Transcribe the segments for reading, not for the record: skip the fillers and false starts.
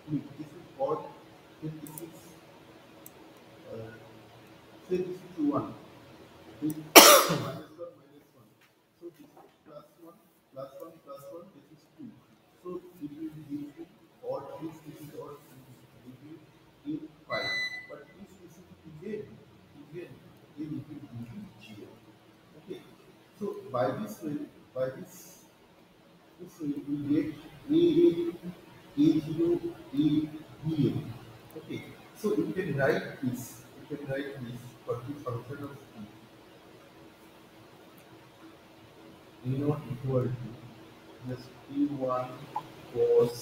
Look, this is odd, then this is uh, say this is 1. This minus 1 minus 1. So this is plus 1 plus 1, this is 2. So it will give you odd, this is odd, it will give you 5. But if this is even, then it will give you 0. Okay. So by this way we get A0, A, A. Okay. So you can write this. You can write this for the function of t. E naught equal to plus P1 cos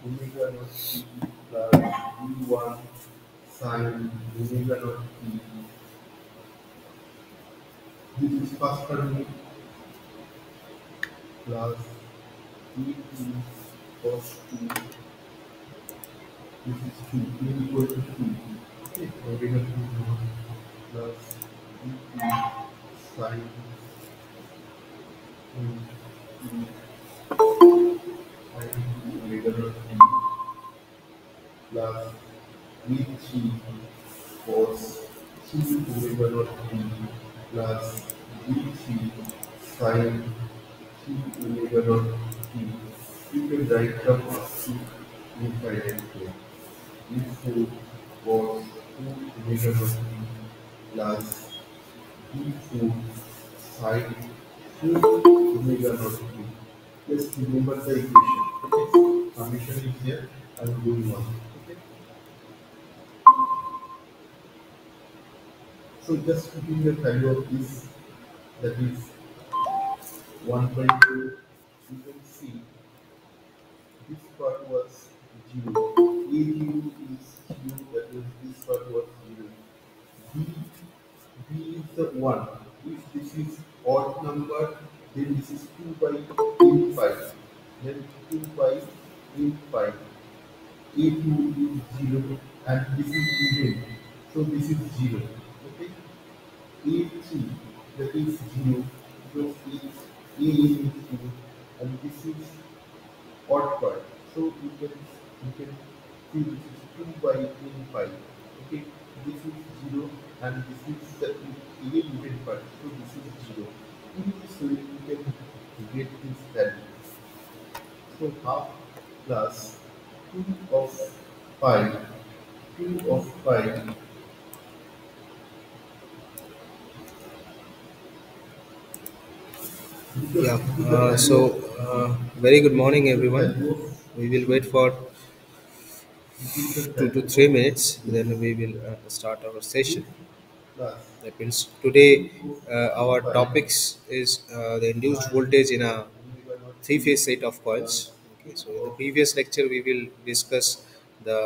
omega naught t plus P1 sin omega naught t. This is first term plus P2 cos 2. This is 2. P equal to 2. Okay. Omega 2 plus P2 sin omega naught t plus V3 cos 2 omega naught t plus V3 sin 2 omega naught t. You can write them up to infinite here. V4 cos 2 omega naught t plus V4 sin 2 omega naught t. Just remember the equation. Okay. Summation is here. I am doing one. Okay. So just putting the value of this, that is 1 by 2, you can see this part was 0. A0 is 0, that means this part was 0. B, B is the 1. If this is odd number, then this is 2 by in 5. Then 2 by in 5. A2 is 0 and this is even. So this is 0. Okay. A3, that is 0, because A is 0 and this is odd part. So you can see this is 2 by in 5. Okay, this is 0 and this is the even part. So this is 0. In this way you can get this value. So half plus 2 of 5, 2 of 5 Yeah. the value of Very good morning, the everyone. value of We will wait for this is the 2 to 3 minutes, this then we will start our this session. plus That means today 2 our five topics is the induced sin voltage in a omega naught t three-phase set of plus coils. Okay, 2 so in the of previous lecture we will discuss the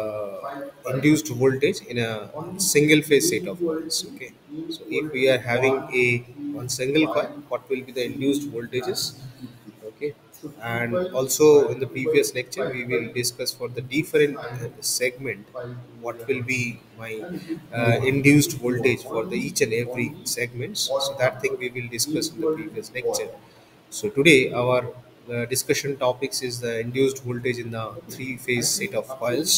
5 induced voltage in a only single-phase A set of equal coils. to Okay, A so equal if we to are having 1, a 3, one single coil, 5, what will be the 7, induced and voltages? this is this. Okay, So 2 and by also in the 2 by previous lecture 5 we by will discuss for the into different sin segment 5 what omega will naught t be my and it will go on. It induced will go voltage on. for the each and every Only segments. So odd that thing number. we will A discuss in the equal previous to odd. lecture. So today our discussion topics is the induced voltage in the Okay. I three-phase think set of after this coils,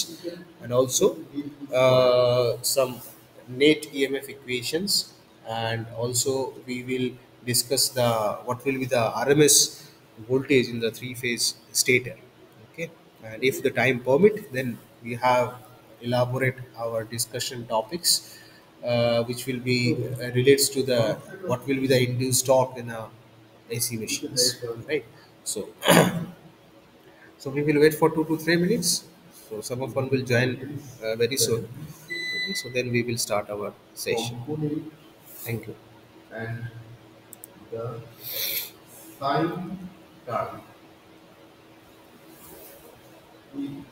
and you also can get this point. some net EMF equations, and also we will discuss the what will be the RMS voltage in the three-phase stator. Okay, and if the time permit, then we have elaborate our discussion topics, which will be So relates to the function of what will be the t, induced torque in a AC you can machines, write down right? So, so we will wait for 2 to 3 minutes. So some of one will join voltage very that soon. VC Okay, so then we will start our session. component Thank you. and the sine term with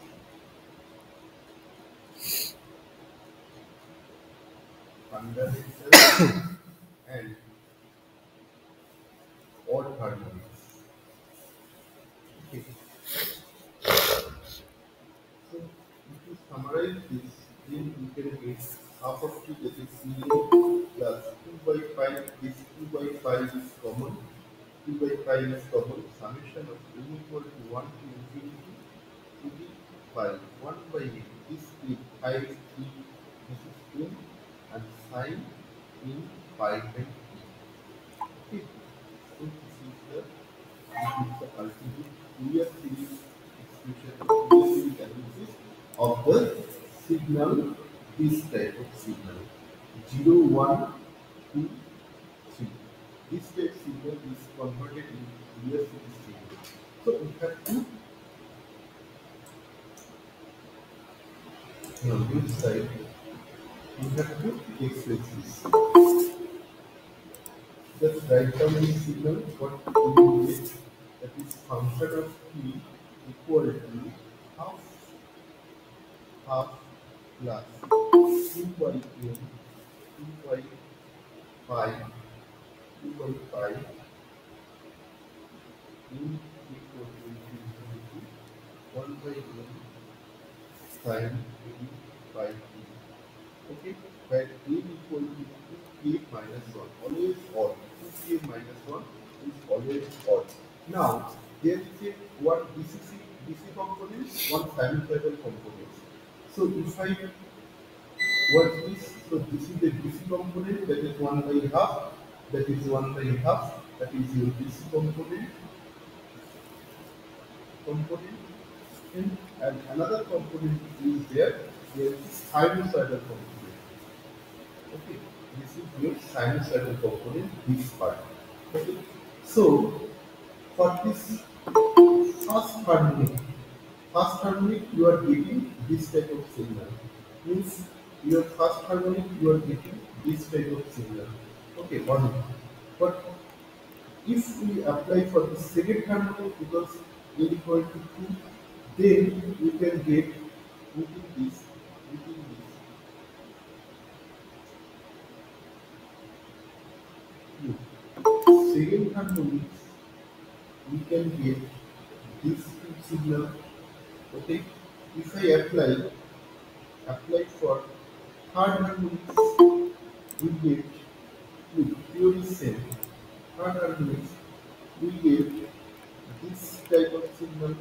fundamental and odd harmonics. Okay. So if you summarize this, then you can get half of t, that is 0 plus 2 by 5. This 2 by 5 is common. 2 by 5 is common. Summation of n equal to 1 to infinity to the 5. 1 by n. This is 5 is 3. This is n and sine in pi by t. Okay. So this is the ultimate Fourier series expression, Fourier series analysis of the signal, this type of signal, 0, 1, 2, 3. This type signal is converted into Fourier series signal. So we have to, on this side, we have to express this. Just write down the signal, what we will get, that is function of t equal to half half plus 2 by n 2 by pi 2 by pi in equal to infinity 1 by n sine n by t. Okay, where n equal to 2k minus 1, always odd. 2k minus 1 is always odd. Now, there is a one DC component, one sinusoidal component. So if I what is, so this is the DC component, that is 1 by half, that is 1 by half, that is your DC component, and another component is there is sinusoidal component. Okay, this is your sinusoidal component, this part. Okay, so for this first harmonic, you are getting this type of signal. Means your first harmonic you are getting this type of signal. Okay, one. But if we apply for the second harmonic, because n equal to 2, then we can get within this loop. Second harmonic we can get this signal. Okay, if I apply for third harmonics, we get, look, theory same. Third harmonics, we get this type of signal,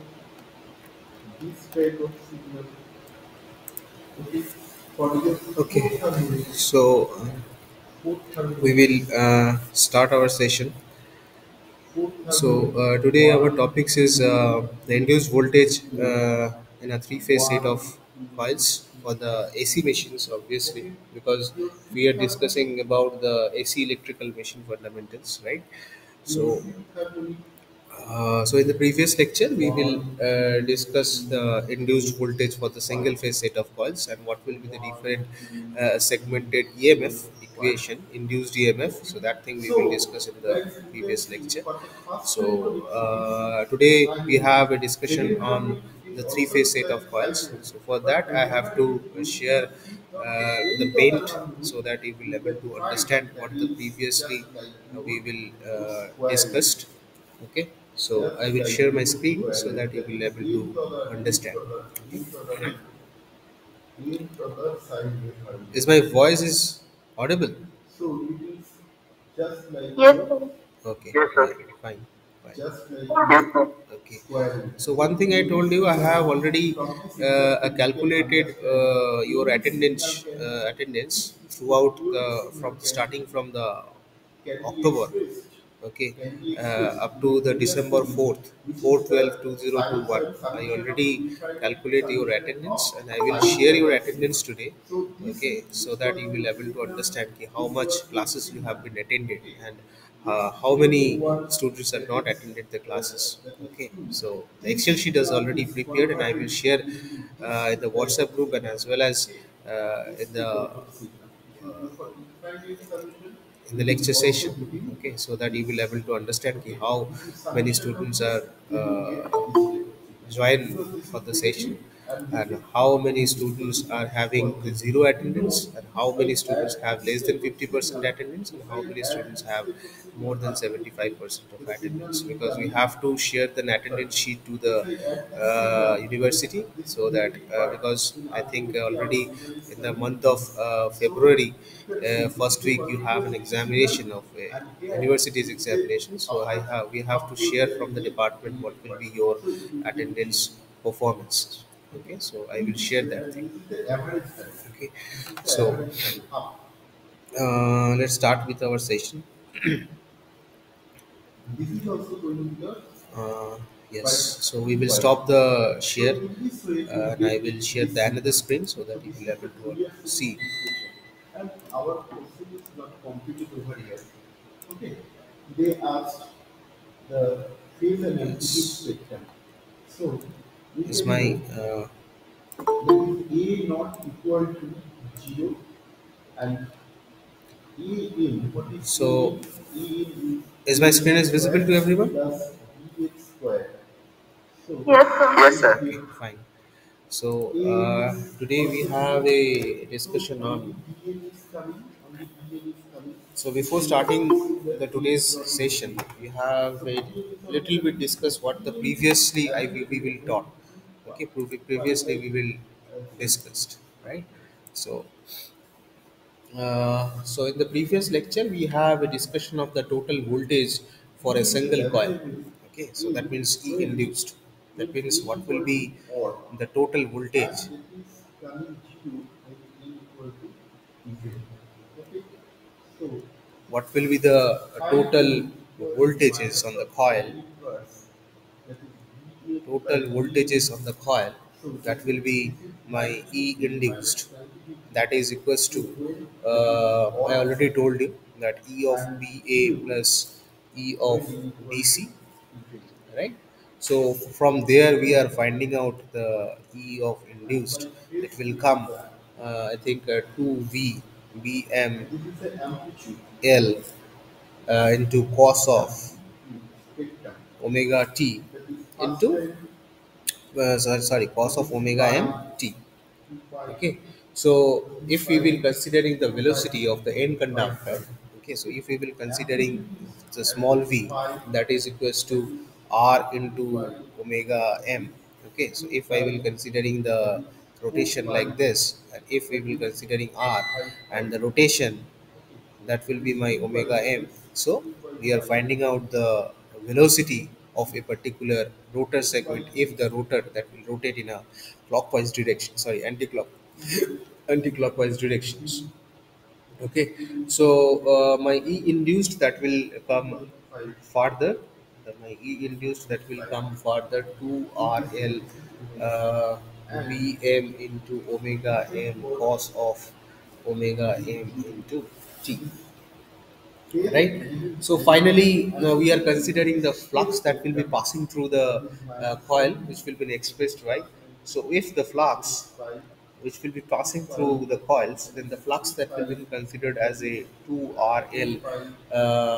this type of signal. Okay, for your Okay, fourth harmonics, so fourth we harmonics, will start our session. fourth So harmonic, today our one, topics is the induced voltage in a three-phase set one, of two, coils for three. the AC machines, obviously, Okay, because your we are fifth harmonic, discussing about the AC electrical machine fundamentals, right? your So fifth harmonic, so in the previous lecture, we will one, two, discuss the induced three, voltage for the single five. phase set of coils and what will be the One, different two, three, segmented EMF four, five. equation, induced EMF. Okay. So that thing we will So, discuss in the guys, you can previous see lecture. for the first So harmonics it is today we sine wave. have a discussion Second on harmonic it is the also three-phase set looked like of sine coils. wave. So for But that, I have whenever it is to going to share the fifth or the the eighth other paint harmonic, so that you will you able can to find understand that what the is previously just like we your will square wave. discussed. Okay, so I Just will like share my your screen square so wave. that you That will is able to understand. Okay, eighth other sine wave harmonic. is my voice is audible? So it is just like Yes, your, sir. Okay, Yes, sir. fine, fine. just like Yes, your sir. Okay. square root. So one thing I told you, I have already From this example, you can calculated understand that your any signal attendance a throughout purely the signal from starting from the can be October, expressed okay, up in to the Fourier December series, 4th, which is 4 the 12 2021. I summation of already infinity calculate your summation attendance of and I will share your sinusoidal attendance signal. today, So this okay, so that was you will your able to signal, understand ki how this was much your classes you have signal. been attended Okay. and This how zero many 1, students are not attended the classes. that is Okay, 2. so the This Excel sheet is signal already is prepared and I will converted share into this in the type WhatsApp of group and signal. as well as Okay. in This the type of signal. If you go for infinite solution, in the you will lecture also session, getting okay, so that you this. will able to understand ki Okay. how If you many summation of students this, are you will get this type of signal. join Because this for is the negative session and this and is how many positive. So students it are is having positive. zero You know, attendance and how if I many students add have this less than type of 50% signal, attendance and if how I many add students this have type of more signal, than ultimately 75% of the signal attendance, will because we coming. have to share the Sorry. attendance sheet to If the I add this signal, university this so that negative part, because then I think ultimately our already signal is in the coming month of this. So February, you can see this first is a week you have an continuous signal, examination of a and here university's is a examination, so I after have we have to after share there from is the a department what negative will part. be your So it will be attendance performance. Okay, so I will share that thing. This is the average value. Okay, This is the so average value up. let's start with our session. This is also going to be the Uh, yes, five so we will five. stop the So share, in this way we and I get will share this the another equation. screen so So that you this will is able the to Fourier series see. equation. And our question is not completed over here. Okay. They asked the phase and amplitude Yes, spectrum. So we is can my know that is A not equal to 0 and E in, what is E so in? E in is is my A screen is visible to square everyone? plus BX square. So Yes, sir. Yes, sir. Okay, fine. So A is today we also have 0. a So discussion only on. Bn is coming, only Bn is coming, So which before means starting that the A is today's not equal to session, 0. we have So a Bn is also little bit coming, discuss what the Bn previously we directly will going taught. to Okay, 5 previously by we will 7. discussed, right? So so in the previous lecture we have a discussion of the total voltage for a E is single coil. available Okay, so that in means E when induced. That A means what will equal to be odd the total and voltage, it is coming 0 when A equal to Z. Okay. So what will be the phi total equals voltages minus on the of coil, N inverse, that is V8 by total V voltages on induced. the coil, So that will be this is my 90 E degree minus induced. 90 degree. That is equals So to, when that is I odd already side told you that E of and BA 0 plus E when of A equal to BC, infinity. right? So from there we are finding out the E of And by induced. That this will come, diagram, I think, 2V and Bm this is the amplitude L into cos of amplitude spectrum. omega t That is first into time sorry, cos of omega pi m t. to pi. Okay, so This if we pi will considering the to pi velocity of the n pi conductor. pi. Okay, so if we will considering Amplitude is the at small this v, pi, that is equals to that is r two into pi, omega that m. is Okay, so 2 if I pi, will considering the that is 4 rotation pi, like this, and if we that will is considering r 5 pi. and the rotation, Okay. that will be This my 2 pi, omega that m. is So 2 pi we are pi, finding out the velocity of a particular rotor 2 pi segment if the rotor that will rotate in a clockwise direction, sorry, is anti-clockwise directions. is Okay, so my E induced that will come 2.5 farther. My E induced that will 5. come farther to This is RL omega. And Vm into omega different m for cos of omega this is m G. into T. This phase Right. within So N0 finally and we are this is considering the straight flux that will be spectrum, passing through that the is minus coil, 70, which will be that is expressed, plus right? 90, So if the that is flux 5, which will be that is passing 5, through the coils, that then is the flux that will 65, be considered that as is a 2RL 4 pi,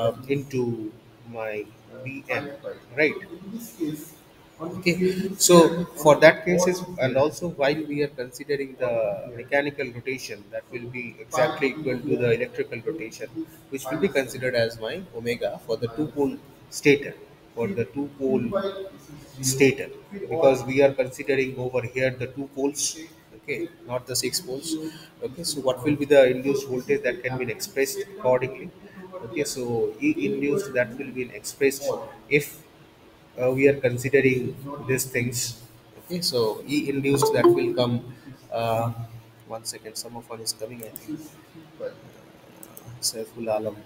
that is into my Vm, 5 pi. right? So in this case, on the Okay, phases so there is for only that odd cases, is and there, also while we are considering the odd is there. mechanical rotation, that So will be pi exactly is equal to here, the electrical so rotation, it is which will be minus 70, considered as my omega for the two minus pole 70. stator, for फिर the two 2 pole pi, this is 0, stator, फिर odd because is we are there, considering over here the two poles. okay, Okay, फिर not the this six is poles. 0, Okay, this so is what will odd. be the So induced this voltage is the that can be amplitude expressed spectrum we accordingly? can put over Okay, here. so A E equal induced that will to be expressed odd, if we are this considering is not these equal. things. Okay, so E induced that will come. This is Uh, 3, 1 second, some of one is coming. I think this is 3 pi, Saiful Alam.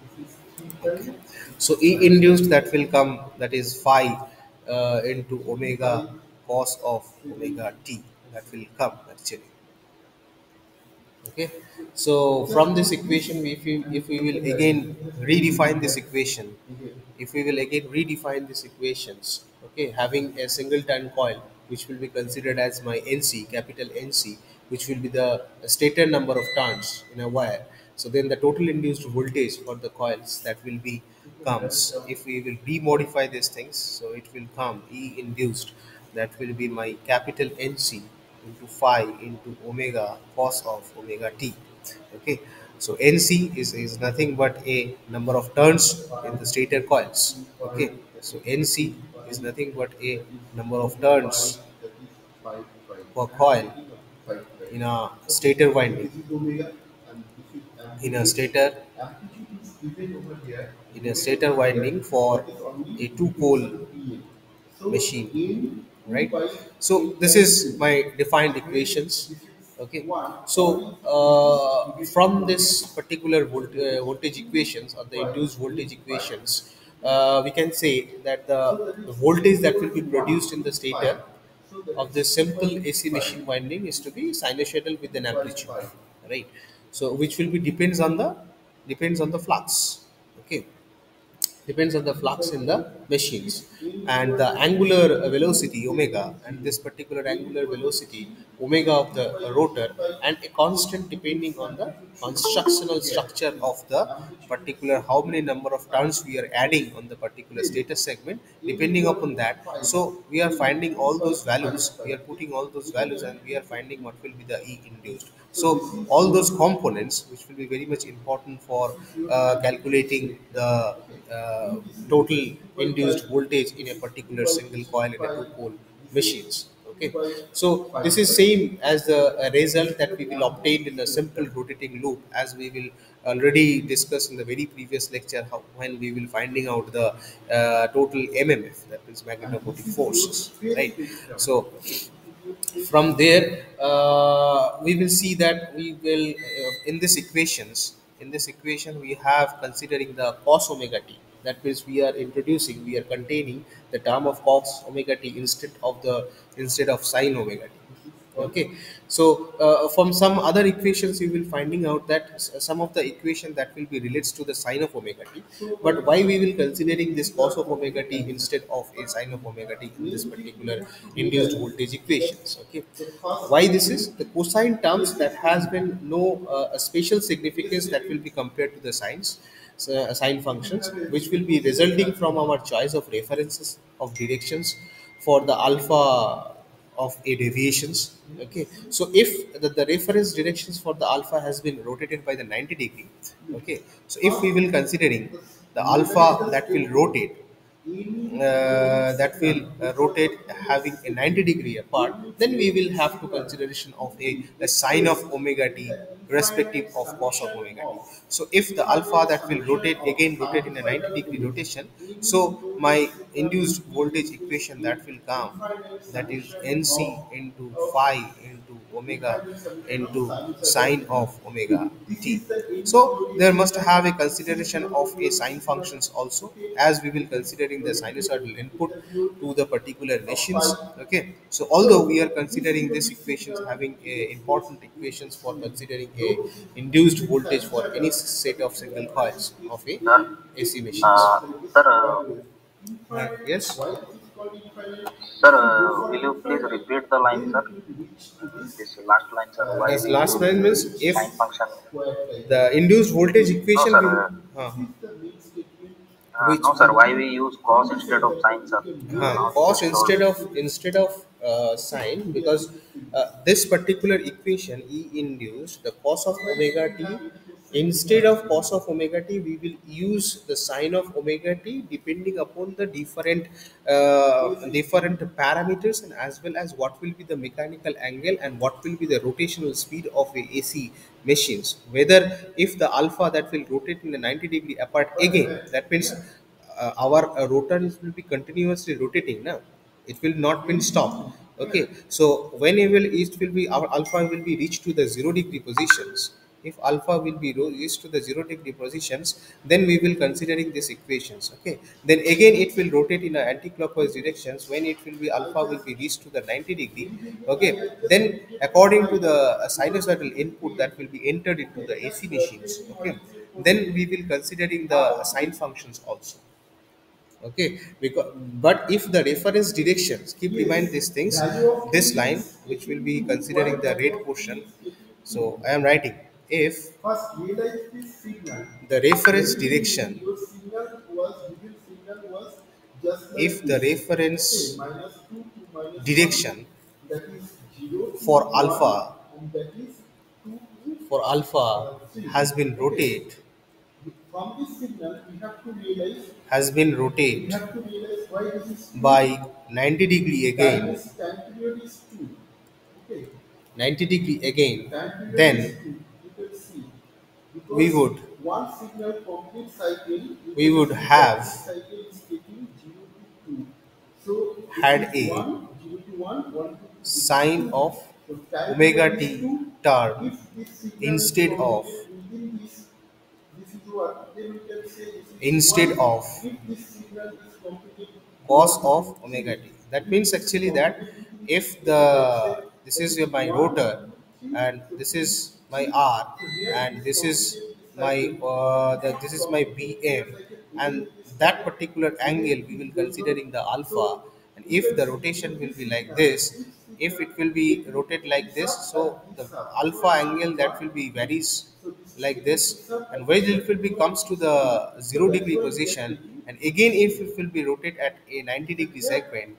this is 3 pi, Okay, this so is E 5 pi. induced that will come. That is phi into 3 pi, omega cos of 7, omega t. That this is will come actually. Okay, so just from this for equation, this and if we will here again just put it redefine this here equation, again. if we will again redefine these equations, okay, having a single turn coil, which will be considered as my NC, capital NC, which will be the stator number of turns in a wire. So then the total induced voltage for the coils that will be You can comes, write it down. if we will remodify these things, so it will come E induced, that will be my capital NC into phi into omega cos of omega t. Okay, so NC is nothing but a number of turns in the stator coils. 2 pi, Okay, that so is NC 3 is pi, nothing but a that is number of 4 turns pi, that is 5 pi, per and coil ending up to 5 pi. in a Okay, stator so winding. this is omega and this is In a amplitude. stator Amplitude is given over here, in a given stator over here, winding for that is only a two pole prediction Pn. So machine. in 2 right? by So 8 this times is 3. my defined Again, equations. this is Okay, 1. so from this particular voltage equations or the 5. induced This voltage is 5. equations, we can say that So that the is voltage that will be 1 produced in the is 5. stator So that of is this 2 by simple AC 5. machine winding is to be sinusoidal with 2 an by amplitude, 5. right? So which will be depends on the flux. Okay, depends on the 2 by flux in the 4. If machines n and equal the to angular 0, velocity omega, and 0. this particular N angular equal to velocity 3. omega of 2 the by 3 rotor, by and a 4 constant into depending its on the amplitude should constructional get structure is of the amplitude particular how many number of turns we are amplitude is adding on the particular n. status segment. N Depending equal upon to that, 5. so we are N finding 2 all by those 5 values, we by are 8. putting all those It values, will and we are finding what will be the E induced. So So this is all your those components which will be very much important for this is your calculating amplitude. the Okay. uh, In this total case, 2 by 5, induced voltage in this a is 2 particular by single coil in a 5, two pole this is machines. 2 Okay, by so 5 this is by same as the this result is that the we will obtain in amplitude a simple vector. rotating loop, as we will already discuss in the very previous lecture, how when we will finding out the total mmf, that is And magnetomotive this is your forces, phase right? spectrum. So This is your phase from there, spectrum. we will see that we will in this equations, in this equation we have considering the cos omega t. That means we are containing the term of cos omega t instead of sin omega t. This is called Okay, so from some other equations you will finding out that some of the equation that will be relates to the sine of omega t, so by but why we will if considering this this is the cos of omega complete t answer. instead of a But sine of omega t in this main thing we particular have to induced realize voltage that equations. Okay, the first why this is statement the cosine terms is that has been significant. no a special This significance that will statement be compared to the sines, so, sine if you functions, have a which will be reciprocal resulting from calculus, our choice of references of directions for the alpha of a deviations. Okay, so if the reference directions for the alpha has been rotated by the 90 degree. Okay, so if we will considering the the alpha realize the that will statement rotate, any periodic that will signal without rotate particular having a 90-degree setting, apart, any then we will periodic have to signal consideration of will a, be a sine of expressed omega with t the respective infinite of cos of summation omega t. of So if the alpha infinite that will summation rotate of again rotate in a sinusoidal 90-degree waves. rotation, so Any my periodic signal induced will be voltage expressed equation with that will come, infinite that is summation nc into of phi into omega infinite summation of into sinusoidal sine waves. of omega This t. is the any So periodic there must signal. have a This is consideration your of a periodic sine signal. functions also, Okay, as we will this is considering the going to be sinusoidal input the pure to the particular of machines. pi. Okay, so although So we are this considering these periodic equations signal having is important expressed with equations for C. considering a Though it is induced with voltage for any sinusoidal, set but of its single coils reference is of a Sir, A. AC A machines. infinite like a sir, square wave. Infinite. Yes. Why this is called infinite? sir, If you go for will you please infinite, repeat the line, then sir? it will reach to this This last line, sir. Why This we last use zero line to means H if sign function? square type. the induced voltage No, equation sir. will This is the main statement. which No, sir. And Why in we use from cos this instead of example, sin, you sir? can Now realize you cos just told. instead of sine, because this particular equation E induced the cos of otherwise omega if you t, have any question you can instead ask of me. cos of omega t we will use the sine of omega t depending upon the different parameters, and as well as what will be the mechanical angle and what will be the rotational speed of a AC machines, whether if the alpha that will rotate in a 90-degree apart But again, that means yeah, our rotor will be continuously rotating now, it will not been stopped. Okay, so whenever it will be our alpha will be reached to the 0-degree positions, if alpha will be reached to the 0-degree positions, then we will considering these equations. Okay, then again it will rotate in a anti-clockwise directions when it will be I alpha will just be reached to the 90-degree. reading Okay, I just then repeated the according to line. the But sinusoidal if input we that will be entered into the AC just machines. calculating what Okay, is your then position we will considering the about sine this, functions also. Okay, because but if the reference directions, keep remind yes, these things, value of this t line is which will taking be 2. Why considering the value rate of t portion. is taking 2? So I am writing if First, realize this signal. the reference Very beginning, direction, your signal was given signal was just like if the this. Okay, reference -2 to -1, direction that is 0 to for 1, alpha and that is 2 to for alpha 3. has been Okay, rotate from this signal, we have to realize has been rotate why this is 2. by 90-degree again, Time period is 2. Okay, 90-degree again, time period is then 2. You can see we because would one signal complete cycle, you we can would see have complete cycle is taking 0 to 2. So this had is a 1, 0 sine of omega t term this signal is instead of located within this is what then we can say this is instead 1. of If this signal is located cos towards of omega infinity, t. That if means it is actually that located within if this, the let's say this that is is my 1, rotor 2, 3, and so this is 3, my 3. r So here and it is this is located this my cycle. This is this is my located here bm, cycle. and Again it is that connected. particular Again angle it we is will going on. considering the alpha, So and you if can the see rotation if will this be like signal, this, this if signal it will be it will rotate take like this this, up so and the this up. So alpha it angle is that 1. will be varies So this is like taking this, this up and and when this it is will be going comes on to this the signal. So 0 that's degree why we are position, taking and this again if signal. it will be rotate at a 90 Is it degree clear? segment,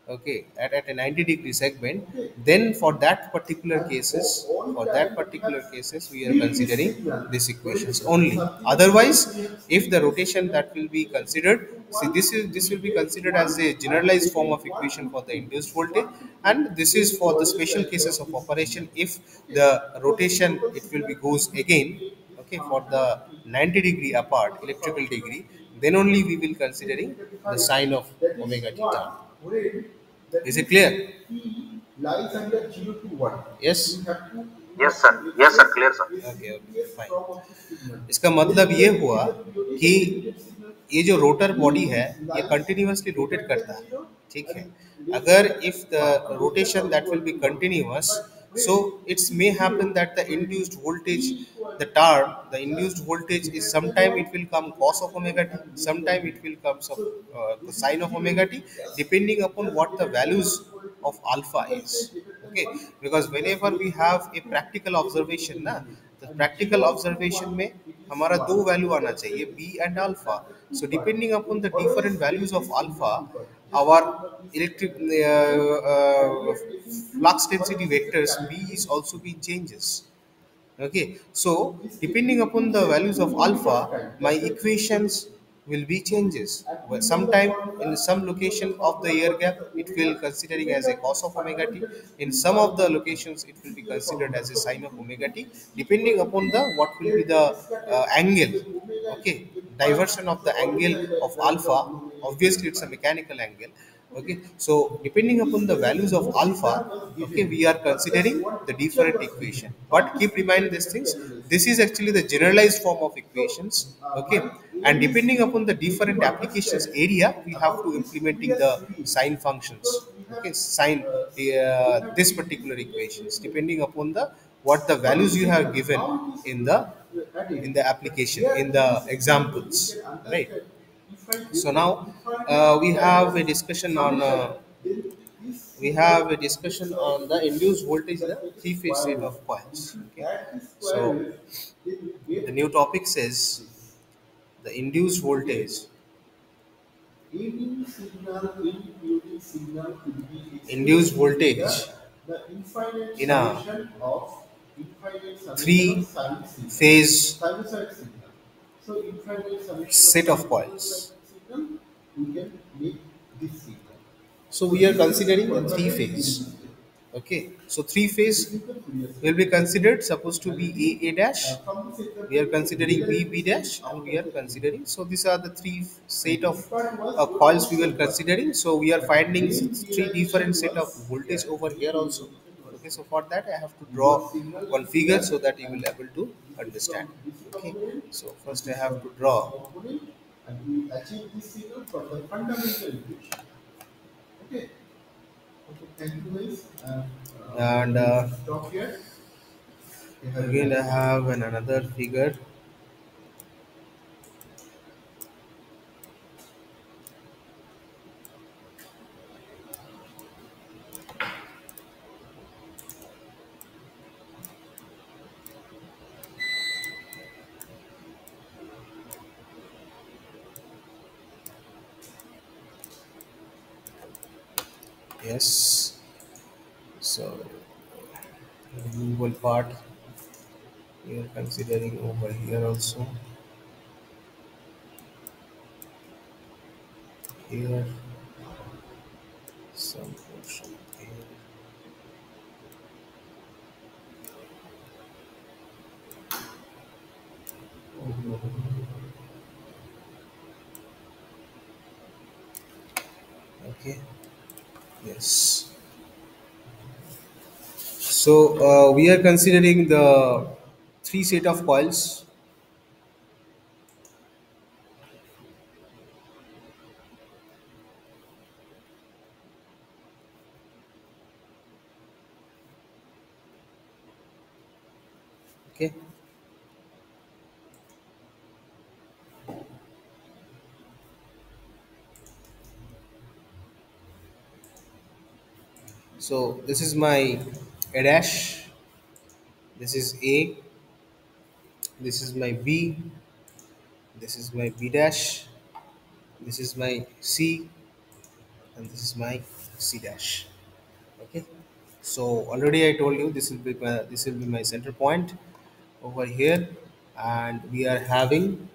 okay, at a 90-degree segment, Okay. then for that particular And cases, for that time we particular have cases we are split this considering signal. these When equations it only. circulates Otherwise, we have if split the this rotation signal that will be between 0 considered, to see 1. this We will be take considered as 1 a and generalized form again of 1 equation to for the 2. induced This voltage, 1 to 2 and this then is we for the always special write cases down of this operation signal. if Okay. the Because rotation total it will signal be goes will again, take this okay, for function the of t. 90 degree apart Because the electrical function of degree, t then only we will is considering the 35. sine of That is omega theta. 1 when that Is it means clear? t lies under 0 to 1. Yes. We have to Yes, sir. Yes, sir. Clear, sir. Okay okay ACTS fine. from of the signal. इसका Then मतलब we ये are हुआ getting the periodic कि and limited signal. ये जो rotor body है T ये lies continuously rotate greater करता than है, 0 ठीक है। and less अगर than if 1 the or less rotation than or that equal will be to 1. continuous, But so when it it is may 0, happen that the when induced t voltage, equal the to term, the just induced voltage is greater than sometime 1, it will come cos greater of than 1 omega t, and less than sometime 1. it will come of So this is sine of 0, omega t, depending upon just what the greater than or values equal to, of alpha you can is, say greater than okay, 1, because just whenever we less than have a 2, practical then it is observation a ना, unit. तो And practical 0 to observation 1, में it is हमारा 1. दो value So आना that's why चाहिए this b and signal alpha. has the So two parts. depending upon You the different always values take of this in the alpha, two parts. Just our remember this electric thing. And we are taking flux 2 density because this is a vectors time b is fixed. also being changes, okay. So So this depending taking upon 2 the set values 2 of unit alpha, of time. my That's why 2 equal equations to 2. will be changes. And Well, you know the sometime in formula, some you know the location of the formula, air what is gap the it will omega? considering as Omega a cos is of omega t. fundamental is In 2 some pi of the over T. locations it This will is be your considered formula. as a So sine if of you omega put t, this depending equal to upon 2, the what will be then the it is scattered. angle, So omega is okay, in 1. diversion of So the always angle I of write alpha. down omega is Obviously in it's a 1. mechanical angle, okay. Okay. So depending In this upon the case, values of no alpha, signal was okay, given, we are but just considering one the picture different was given. equation, How but this keep picture reminding we these have things, to analyze? this is actually the generalized form of So, equations, okay. my And aim is depending to upon the make different you applications understand area, we have about to this implementing Fourier the series sine functions, because we have okay, sine this taken this particular Fourier equations series many depending times. upon the what the What values is you have signal? given How it is in the added? But application, here in in the this example, we examples, can right. understand if I So now define we have a discussion on summation, then this we signal have a looks discussion like on the this. induced voltage in Just a take a three-phase square set wave. of If coils, you okay. add this square So wave, then you get the new topic says this. the induced Okay. voltage. Any signal, any periodic signal could be Induced expressed using voltage the infinite in a infinite summation of three sine signal, phase sinusoid signal. So infinite summation of set of coils. sinusoid signal, we can make this signal. So So we are this is considering the three converted phase. into step. Okay. So three This phase is the Fourier will be series. considered supposed to And be we, A dash. from this We are example, we can considering B realize B this thing dash, and after we are the end. considering. So these are the three And set of this part was coils we original will part. considering. So we are But finding main three different realization set of was voltage here. over Main here also. realization was Okay. So here. for that I have to Your draw signal one is figure here so that you and will able to this is understand. from this Okay. component, So this first I is have from to this draw. component and we achieve this signal from the fundamental equation. Okay. Okay, thank you guys. And We'll stop here. Okay, have a again I nice day. have another figure. Yes. So removable part we are considering over here also. Here some portion here. Okay. Yes. We are considering the three set of coils. Okay, so this is my A dash, this is A, this is my B, this is my B dash, this is my C, and this is my C dash. Okay, so already I told you this will be my center point over here, and we are having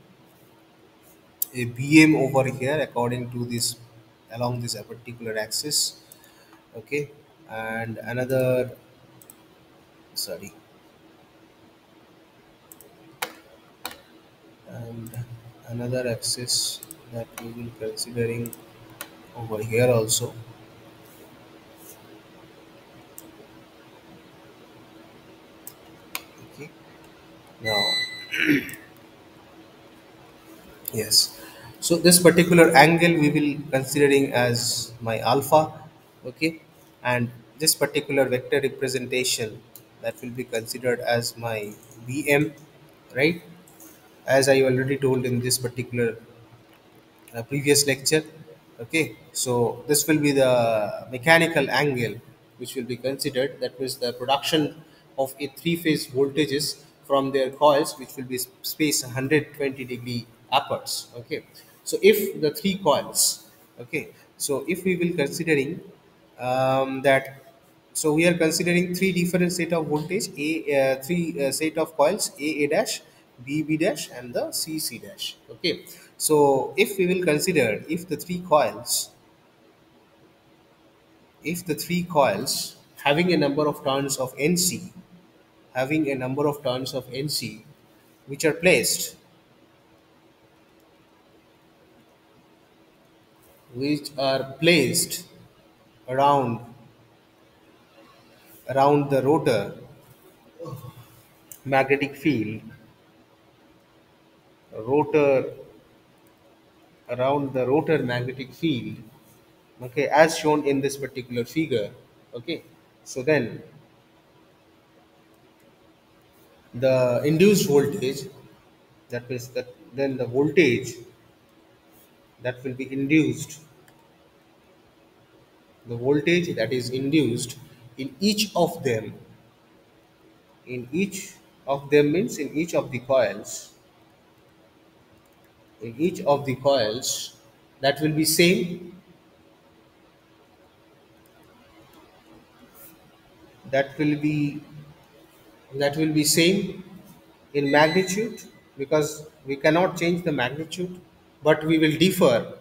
a BM over here according to this along this particular axis. Okay, and another, sorry, and another axis that we will considering over here also. Okay, now, yes. So this particular angle we will considering as my alpha, okay, and this particular vector representation that will be considered as my Vm, right? As I already told in this particular previous lecture. Okay, so this will be the mechanical angle which will be considered. That means the production of a three-phase voltages from their coils, which will be spaced 120-degree upwards. Okay, so if the three coils, okay, so if we will considering that, so we are considering three different set of voltage, three set of coils, A dash, B dash, and the C dash. Okay, so if we will consider if the three coils having a number of turns of NC, having a number of turns of NC, which are placed around the rotor magnetic field, rotor around the rotor magnetic field, okay, as shown in this particular figure. Okay, so then the induced voltage, that means that then the voltage that will be induced, the voltage that is induced in each of them, in each of them means in each of the coils, in each of the coils, that will be same, that will be same in magnitude, because we cannot change the magnitude, but we will differ,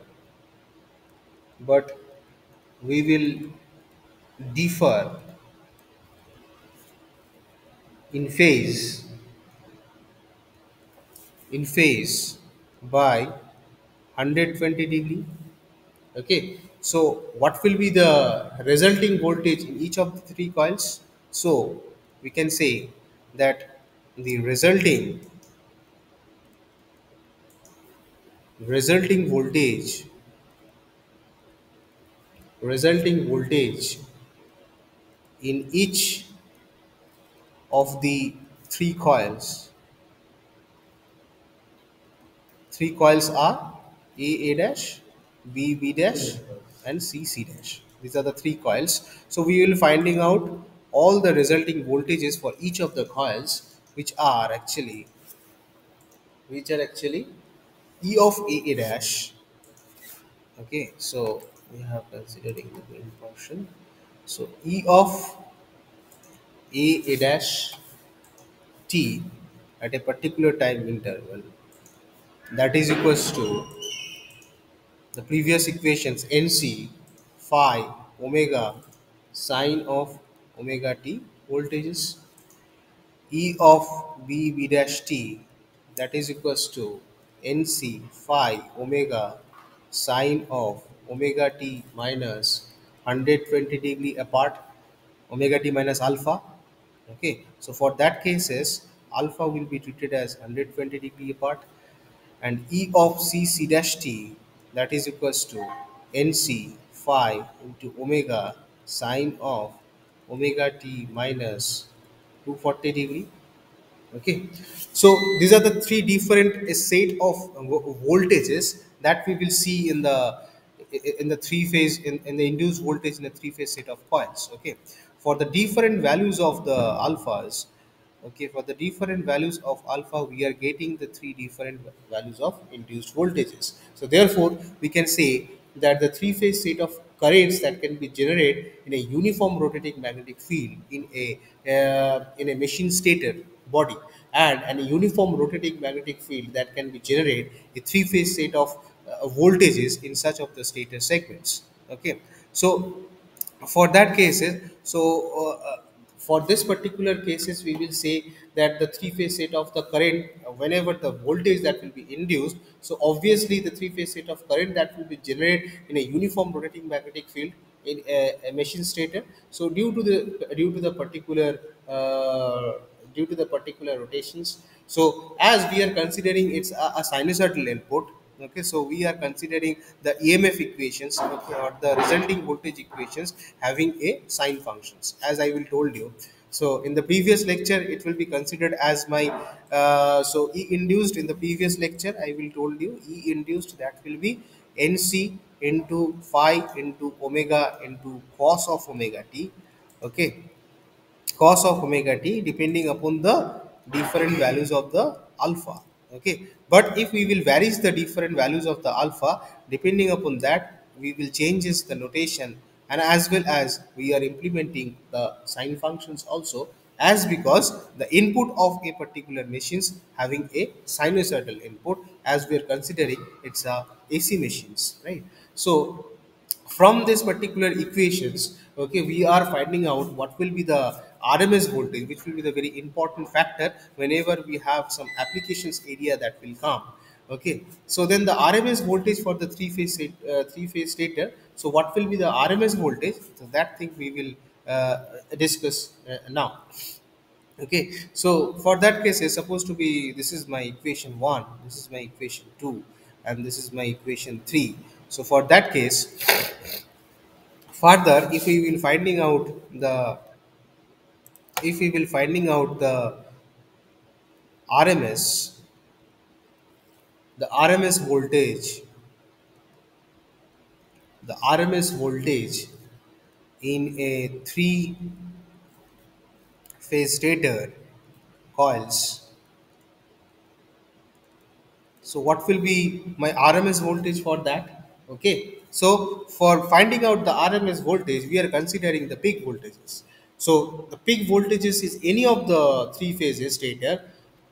but we will differ in phase, in phase by 120-degree. Okay, so what will be the resulting voltage in each of the three coils? So we can say that the resulting voltage, resulting voltage in each of the three coils, three coils are A dash, B dash, and C dash. These are the three coils. So we will finding out all the resulting voltages for each of the coils, which are actually E of A dash. Okay, so we have considering the main portion. So E of A dash t at a particular time interval, that is equals to the previous equations, NC phi omega sine of omega t voltages, E of B dash t, that is equals to NC phi omega sine of omega t minus 120-degree apart, omega t minus alpha. Okay, so for that cases, alpha will be treated as 120-degree apart, and E of C dash t, that is equals to NC phi into omega sine of omega t minus 240 degree. Okay, so these are the three different set of voltages that we will see in the three phase in the induced voltage in the three phase set of coils. Okay, for the different values of the alphas, okay, for the different values of alpha we are getting the three different values of induced voltages. So therefore we can say that the three phase set of currents that can be generated in a uniform rotating magnetic field in a machine stator body, and a uniform rotating magnetic field that can be generated a three phase set of voltages in such of the stator segments. Okay, so for that cases, for this particular cases we will say that the three phase set of the current, whenever the voltage that will be induced, so obviously the three phase set of current that will be generated in a uniform rotating magnetic field in a machine stator. So due to the particular uh, due to the particular rotations, so as we are considering it's a sinusoidal input. Okay, so we are considering the EMF equations, okay, or the resulting voltage equations having a sine functions, as I will told you. So in the previous lecture it will be considered as my so E induced in the previous lecture I will told you E induced, that will be NC into phi into omega into cos of omega t. Okay, cos of omega t depending upon the different values of the alpha. Okay, but if we will varies the different values of the alpha, depending upon that we will changes the notation, and as well as we are implementing the sine functions also, as because the input of a particular machines having a sinusoidal input, as we are considering it's a AC machines, right? So from this particular equations, okay, we are finding out what will be the RMS voltage, which will be the very important factor whenever we have some applications area that will come. Okay, so then the RMS voltage for the three phase stator, so what will be the RMS voltage, so that thing we will discuss now. Okay, so for that case it's supposed to be, this is my equation 1, this is my equation 2, and this is my equation 3. So for that case, further if we will finding out rms the rms voltage in a three phase stator coils, so what will be my RMS voltage for that? Okay, so for finding out the RMS voltage, we are considering the peak voltages. So the peak voltages is any of the three phases stator,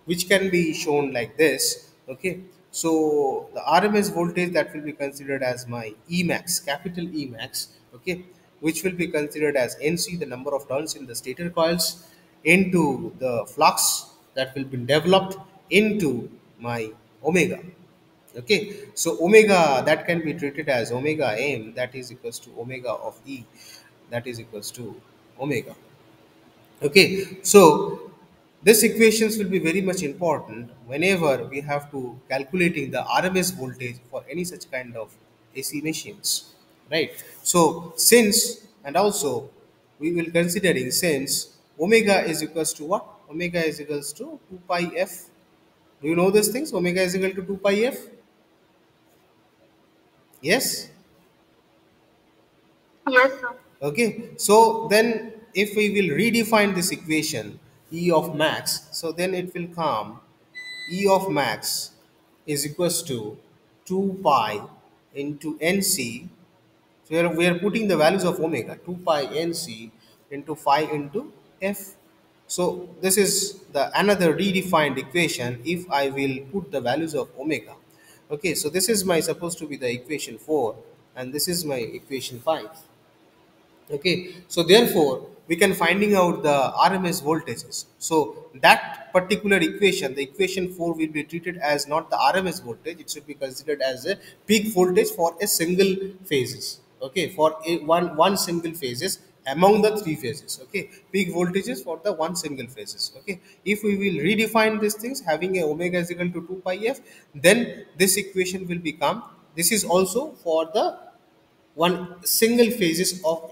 which can be shown like this. Okay, so the RMS voltage that will be considered as my Emax, capital Emax. Okay, which will be considered as NC, the number of turns in the stator coils, into the flux that will be developed into my omega. Okay, so omega that can be treated as omega m, that is equals to omega of E, that is equals to omega. Okay, so this equations will be very much important whenever we have to calculating the RMS voltage for any such kind of AC machines, right? So since, and also we will considering, since omega is equals to what? Omega is equals to 2 pi f. Do you know these things? Omega is equal to 2 pi f. Yes. Yes, sir. Okay, so then if we will redefine this equation E of max, so then it will come E of max is equals to 2 pi into NC. So we are putting the values of omega, 2 pi NC into phi into F. So this is the another redefined equation if I will put the values of omega. Okay, so this is my supposed to be the equation 4, and this is my equation 5. Okay, so therefore we can finding out the RMS voltages. So that particular equation, the equation 4, will be treated as not the RMS voltage, it should be considered as a peak voltage for a single phases. Okay, for one single phases, among the three phases. Okay, peak voltages for the one single phases. Okay, if we will redefine these things having a omega is equal to 2 pi f, then this equation will become, this is also for the one single phases of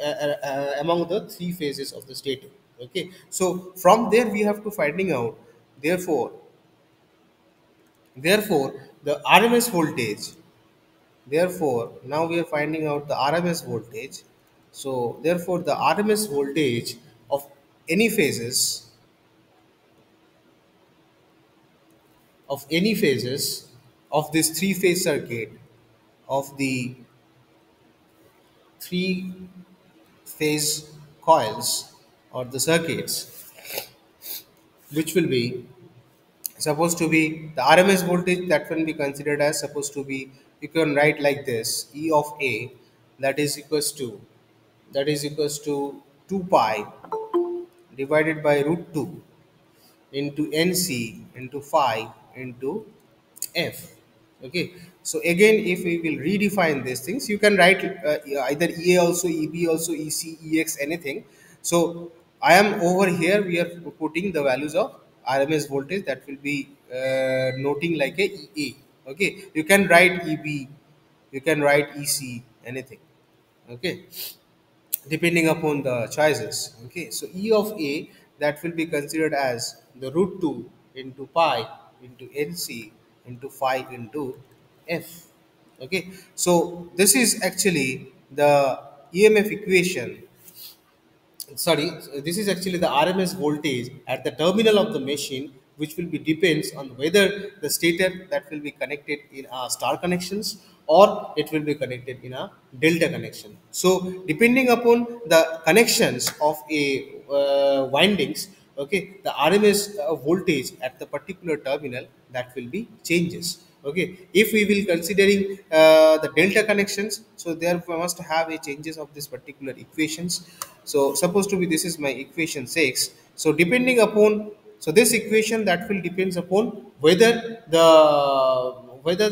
among the three phases of the stator. Okay, so from there we have to finding out, therefore therefore the RMS voltage, therefore now we are finding out the RMS voltage. So therefore the RMS voltage of any phases, of this three phase circuit, of the three phase coils or the circuits, which will be supposed to be the RMS voltage, that will be considered as supposed to be, you can write like this: E of A, that is equals to, that is equals to 2 pi divided by root 2 into NC into phi into F. Okay, so again if we will redefine these things, you can write either EA also, EB also, EC, EX, anything. So I am over here, we are putting the values of RMS voltage, that will be noting like a EA. Okay, you can write EB, you can write EC, anything. Okay, depending upon the choices. Okay, so E of A, that will be considered as the root 2 into pi into NC into phi into F. Okay, so this is actually the EMF equation, sorry, this is actually the RMS voltage at the terminal of the machine, which will be depends on whether the stator that will be connected in a star connections or it will be connected in a delta connection. So depending upon the connections of a windings, okay, the RMS voltage at the particular terminal, that will be changes. Okay, if we will considering the delta connections, so there we must have a changes of this particular equations. So supposed to be, this is my equation 6. So depending upon, so this equation that will depends upon whether the, whether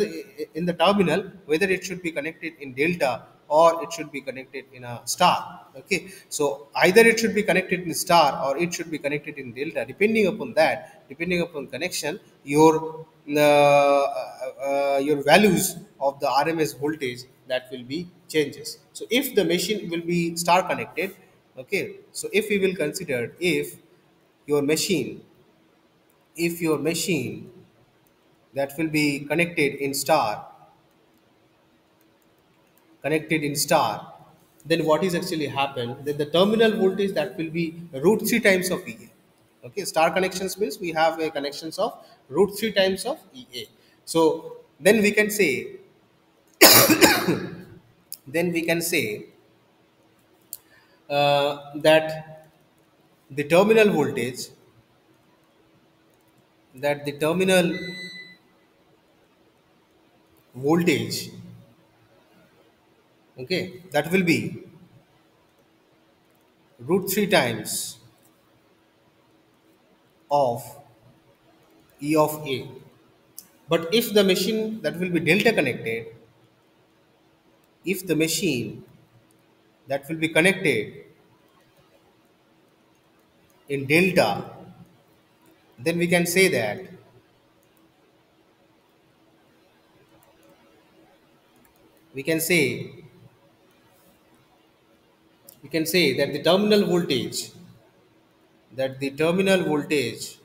in the terminal, whether it should be connected in delta or it should be connected in a star. Okay, so either it should be connected in star or it should be connected in delta. Depending upon that, depending upon connection, your values of the RMS voltage, that will be changes. So if the machine will be star connected, okay, so if we will consider, if your machine, if your machine that will be connected in star, then what is actually happen, then the terminal voltage, that will be root 3 times of EA. Okay, star connections means we have a connections of root 3 times of EA. So then we can say, then we can say that the terminal voltage, that the terminal voltage, okay, that will be root 3 times of E of A. But if the machine that will be delta connected, if the machine that will be connected in delta, then we can say that, we can say we can say that the terminal voltage, that the terminal voltage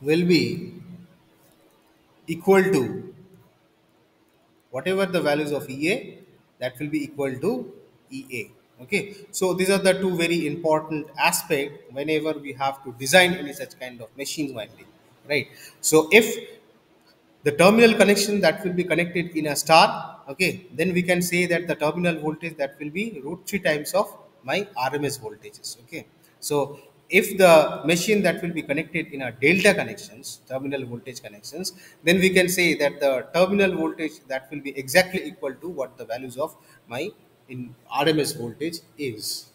will be equal to whatever the values of EA, that will be equal to EA. Okay, so these are the two very important aspect whenever we have to design any such kind of machine winding, right? So if the terminal connection that will be connected in a star, okay, then we can say that the terminal voltage, that will be root 3 times of my RMS voltages. Okay, so if the machine that will be connected in a delta connections, terminal voltage connections, then we can say that the terminal voltage, that will be exactly equal to what the values of my in RMS voltage is,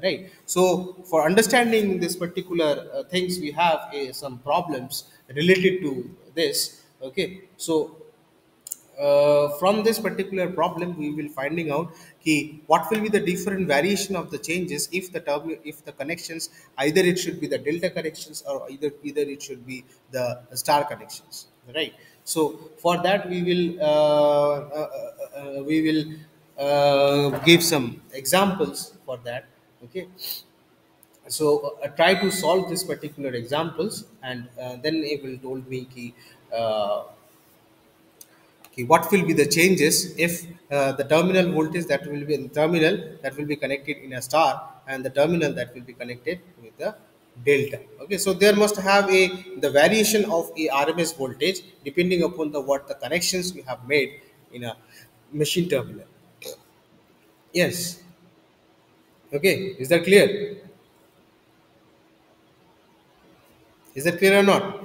right? So for understanding this particular things, we have some problems related to this. Okay, so from this particular problem we will finding out what will be the different variation of the changes if if the connections, either it should be the delta connections or either it should be the star connections, right? So for that we will give some examples for that. Okay, so try to solve this particular examples, and then it will told me uh, what will be the changes if the terminal voltage that will be in terminal that will be connected in a star and the terminal that will be connected with the delta. Okay, so there must have a the variation of a RMS voltage depending upon the what the connections we have made in a machine terminal. Yes. Okay, is that clear? Is that clear or not?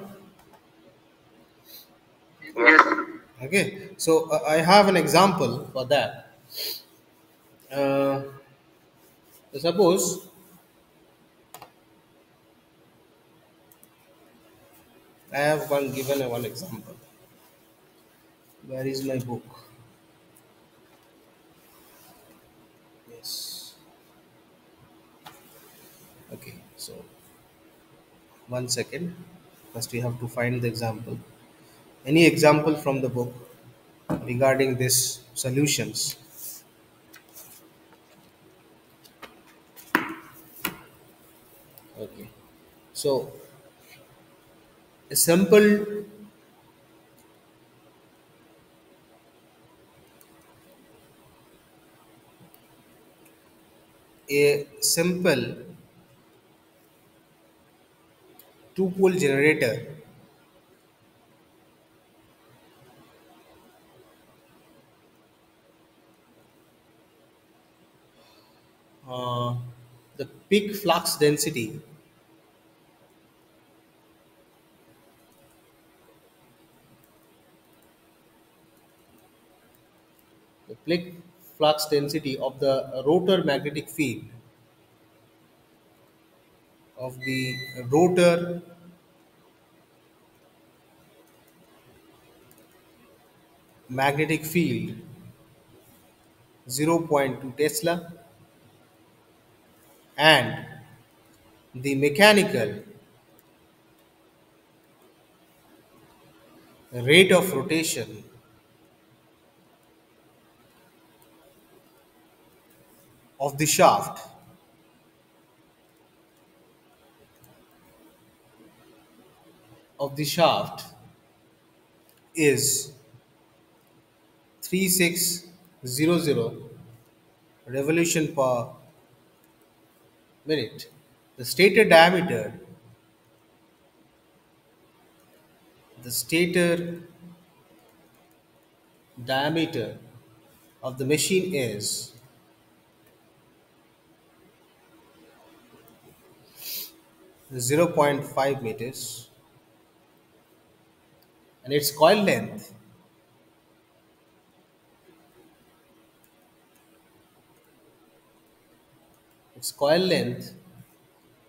Yes. Okay, so I have an example for that. uh, Suppose I have one given a one example. Where is my book? Yes. Okay. So 1 second. First, we have to find the example. Any example from the book regarding this solutions? Okay. So a simple two pole generator. Uh, the peak flux density. The peak flux density of the rotor magnetic field of the rotor magnetic field zero point 0.2 Tesla, and the mechanical rate of rotation of the shaft is 3600 revolution per minute. The stator diameter of the machine is 0 0.5 meters, and its coil length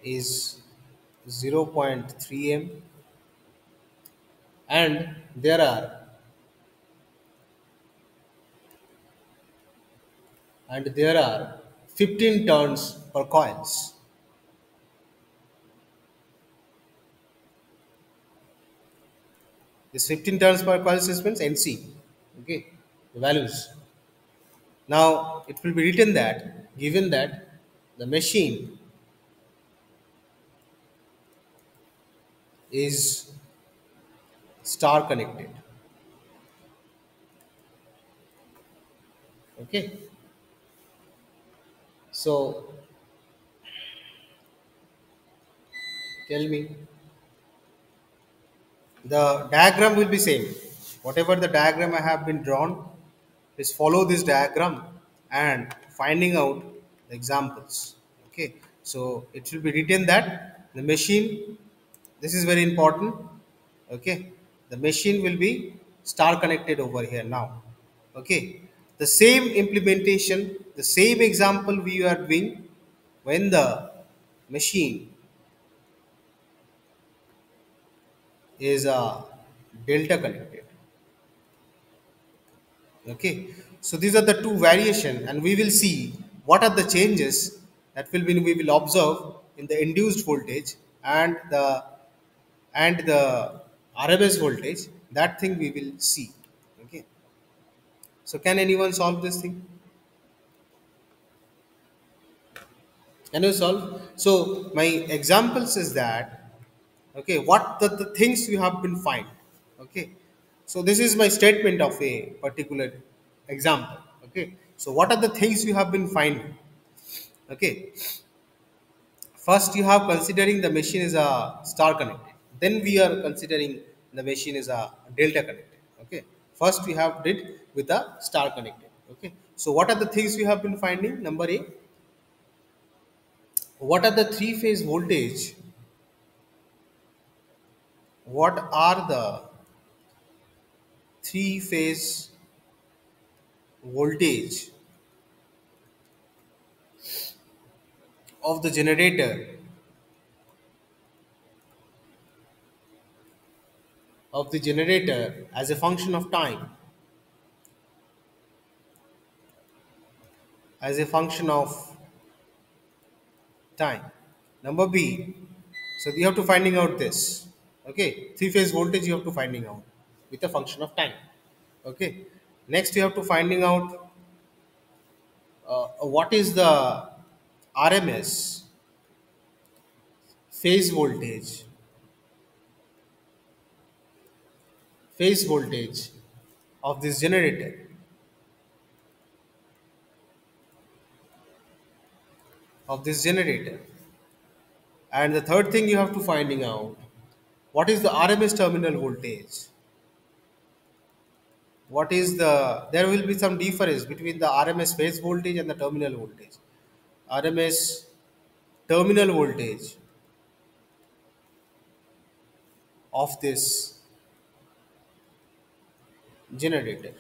is 0.3 m, and there are 15 turns per coils. This 15 turns per coil means NC. Okay, the values. Now it will be written that given that the machine is star connected. Okay, so tell me, the diagram will be same. Whatever the diagram I have been drawn, is follow this diagram and finding out the examples. Okay, so it will be written that the machine, this is very important. Okay, the machine will be star connected over here now. Okay, the same implementation, the same example we are doing when the machine is delta connected. Okay, so these are the two variation, and we will see what are the changes that will be we will observe in the induced voltage and the RMS voltage. That thing we will see. Okay, so can anyone solve this thing? Can you solve? So my examples is that, okay, what the things you have been find. Okay, so this is my statement of a particular example. Okay, so what are the things you have been finding? Okay, first you have considering the machine is a star connected, then we are considering the machine is a delta connected. Okay, first we have did with a star connected. Okay, so what are the things we have been finding? Number A, what are the three phase voltage? What are the three phase voltage of the generator as a function of time, as a function of time. Number B, so you have to finding out this. Okay, three phase voltage you have to finding out with a function of time. Okay, next you have to finding out what is the RMS phase voltage, phase voltage of this generator. And the third thing you have to finding out what is the RMS terminal voltage. What is the there will be some difference between the RMS phase voltage and the terminal voltage. RMS terminal voltage of this generator.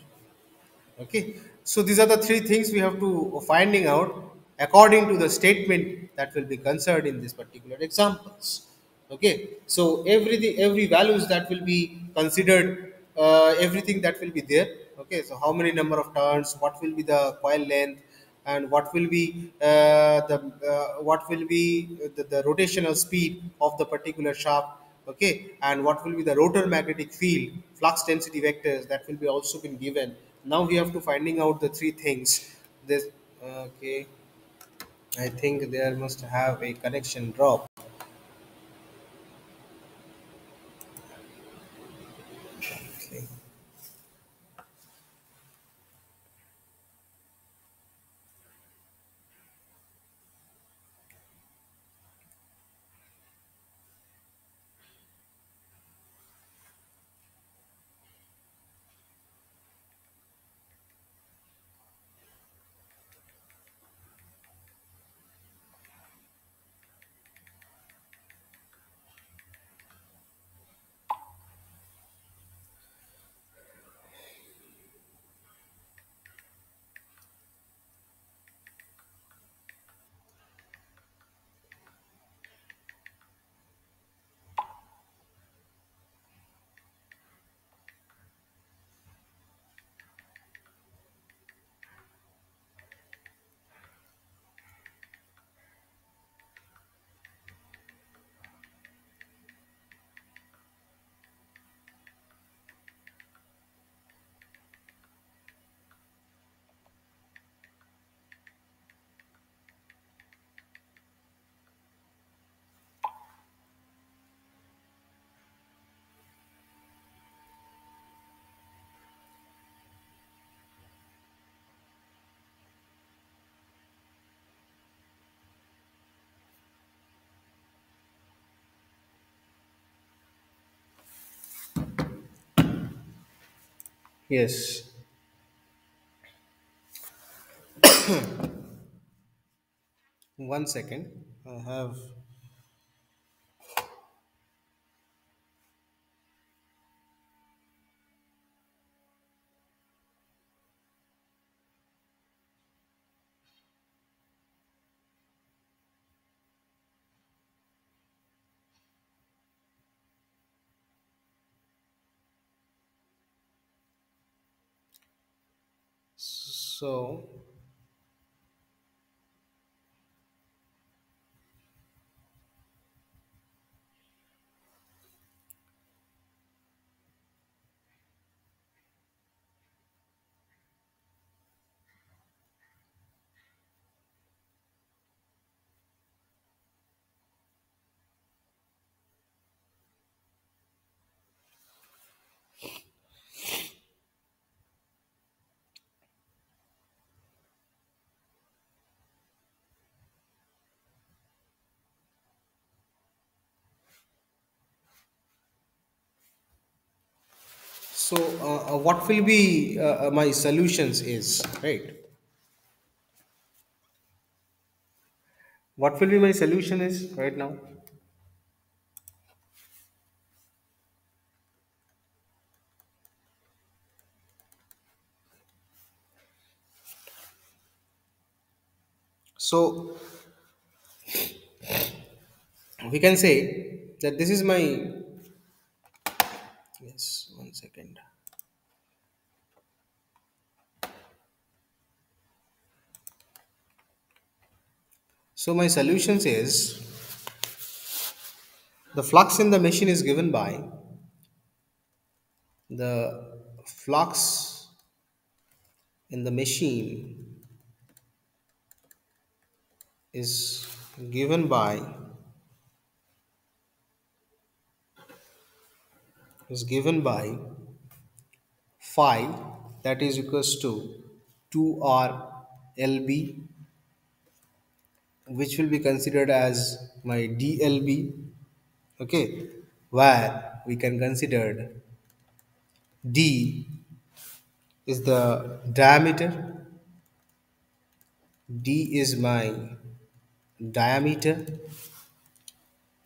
Okay, so these are the three things we have to finding out according to the statement that will be considered in this particular examples. Okay, so every values that will be considered, everything that will be there. Okay, so how many number of turns, what will be the coil length, and what will be the rotational speed of the particular shaft. Okay, and what will be the rotor magnetic field, flux density vectors that will be also been given. Now we have to finding out the three things. This okay, I think there must have a connection drop. Okay. Yes. One second. I have. So, what will be my solutions is, right? What will be my solution is right now? So we can say that this is my, yes, 1 second. So my solutions is the flux in the machine is given by the flux in the machine is given by is given by phi, that is equals to 2r lb, which will be considered as my dlb. Okay, where we can consider d is the diameter, d is my diameter,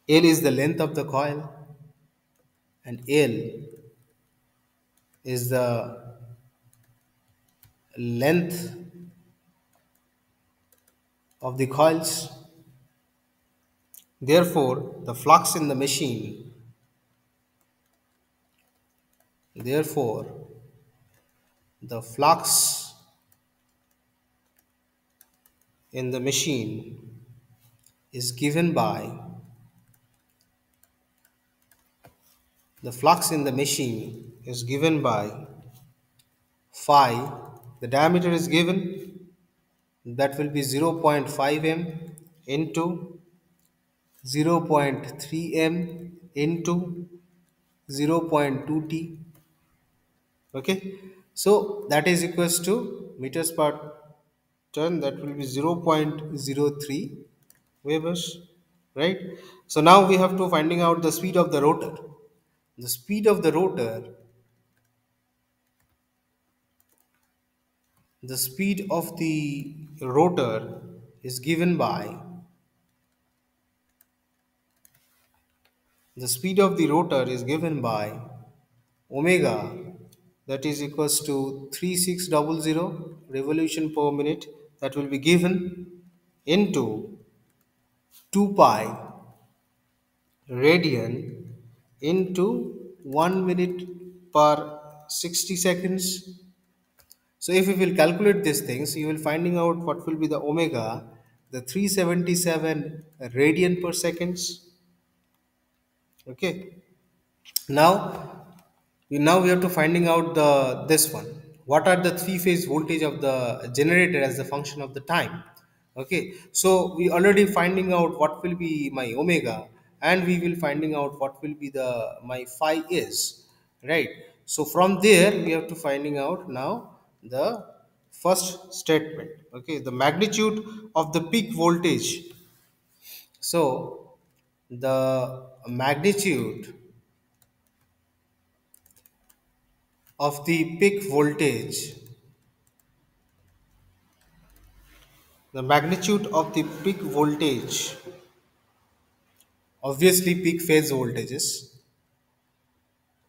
l is the length of the coil, and l is the length of the coils. Therefore, the flux in the machine, therefore, the flux in the machine is given by the flux in the machine is given by phi. The diameter is given, that will be 0.5 m into 0.3 m into 0.2 t. Okay, so that is equals to meters per turn, that will be 0.03 Webers, right? So now we have to finding out the speed of the rotor. The speed of the rotor, the speed of the rotor is given by the speed of the rotor is given by omega, that is equals to 3600 revolution per minute, that will be given into 2 pi radian into 1 minute per 60 seconds. So if we will calculate these things, you will finding out what will be the omega, the 377 radian per seconds. Okay. Now, now we have to finding out the this one. What are the three phase voltage of the generator as the function of the time? Okay. So we already finding out what will be my omega, and we will finding out what will be the my phi is, right? So from there we have to finding out now the first statement. Okay, the magnitude of the peak voltage. So the magnitude of the peak voltage, the magnitude of the peak voltage, obviously peak phase voltages,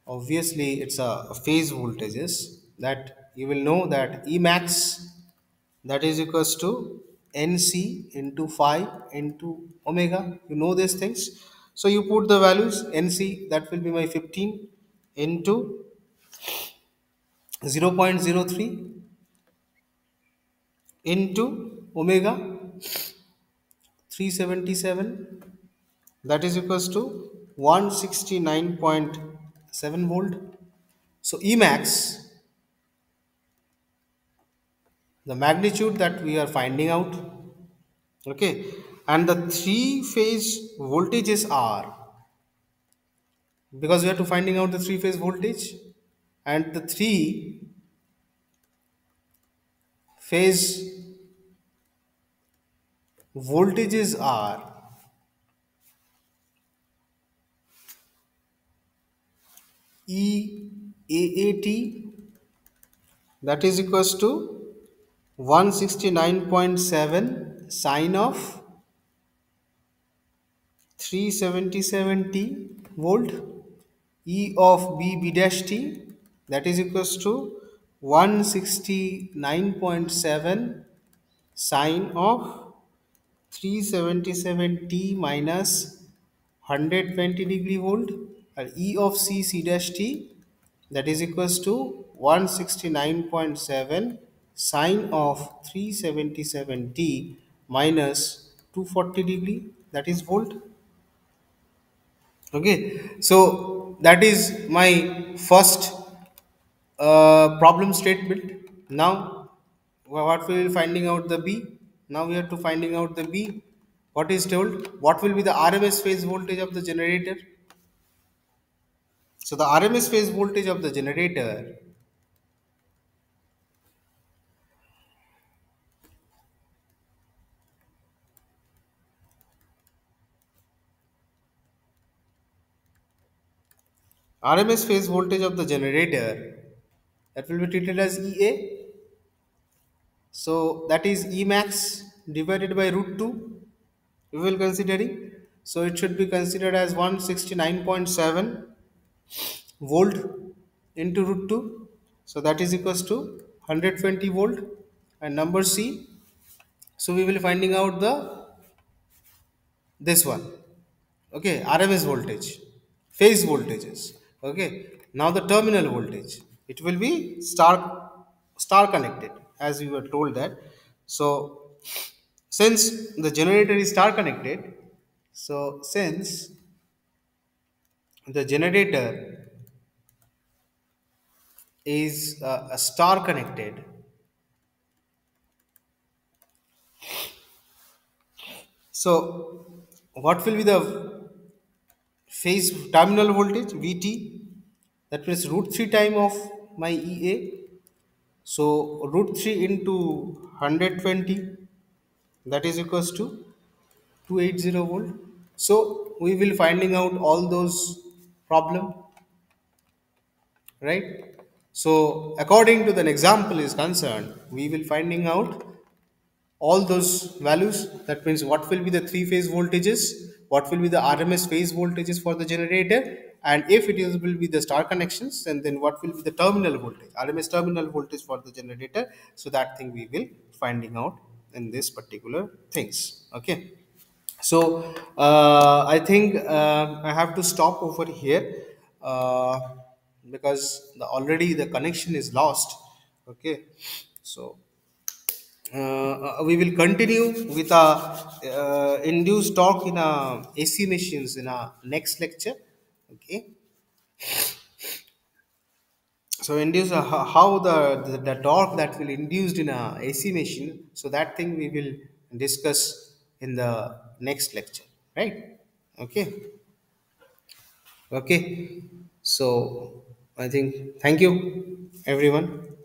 obviously it's a phase voltages, that you will know that emax, that is equals to nc into phi into omega. You know these things, so you put the values. Nc, that will be my 15 into 0.03, into omega 377, that is equals to 169.7 volt. So Emax, the magnitude that we are finding out, okay, and the three phase voltages are, because we are to finding out the three phase voltage, and the three phase voltages are EAAT, that is equals to 169.7 sine of 377t volt, E of B dash t, that is equals to 169.7 sine of 377t minus 120 degree volt, and E of C dash t, that is equals to 169.7 sine of 377t minus 240 degree, that is volt. Okay, so that is my first problem statement. Now, what we will finding out the B. Now we have to finding out the B. What is told? What will be the RMS phase voltage of the generator? So the RMS phase voltage of the generator, RMS phase voltage of the generator, that will be treated as EA. So that is E max divided by root 2. We will considering. So it should be considered as 169.7 volt into root 2. So that is equals to 120 volt. And number C. So we will finding out the this one. Okay, RMS voltage, phase voltages. Okay, now the terminal voltage. It will be star connected, as we were told that. So since the generator is star connected, so since the generator is a star connected, so what will be the phase terminal voltage Vt? That means root 3 time of my EA. So root 3 into 120, that is equals to 280 volt. So we will finding out all those problem, right? So according to the example is concerned, we will finding out all those values. That means what will be the three phase voltages, what will be the RMS phase voltages for the generator, and if it is will be the star connections, and then what will be the terminal voltage, RMS terminal voltage for the generator. So that thing we will finding out in this particular things. Okay, so I think I have to stop over here, uh, because already the connection is lost. Okay, so we will continue with a induced torque in a AC machines in a next lecture. Okay, so induce how the torque that will induced in a AC machine. So that thing we will discuss in the next lecture, right? Okay, okay. So I think thank you everyone.